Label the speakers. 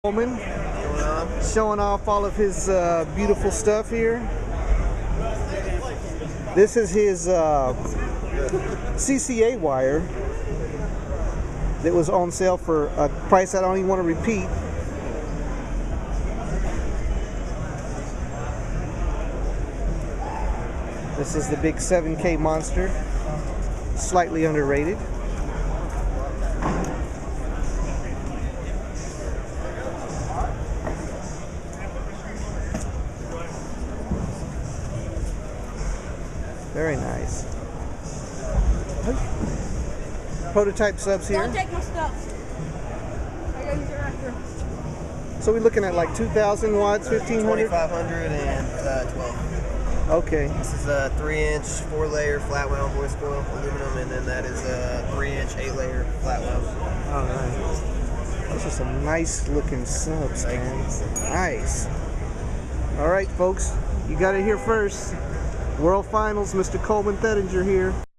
Speaker 1: Coleman showing off all of his beautiful stuff here. This is his CCA wire that was on sale for a price I don't even want to repeat. This is the big 7K monster, slightly underrated. Very nice. Prototype subs here.
Speaker 2: Don't take my stuff. I gotta use it right here.
Speaker 1: So we're looking at like 2,000 watts, 1,500?
Speaker 3: 2,500 and 12.
Speaker 1: Okay.
Speaker 3: This is a 3-inch 4-layer flat wound voice coil aluminum, and then that is a 3-inch 8-layer flat wound.
Speaker 1: Alright. Those are some nice looking subs, man. Nice. Alright, folks. You got it here first. World Finals, Mr. Coleman Thedinger here.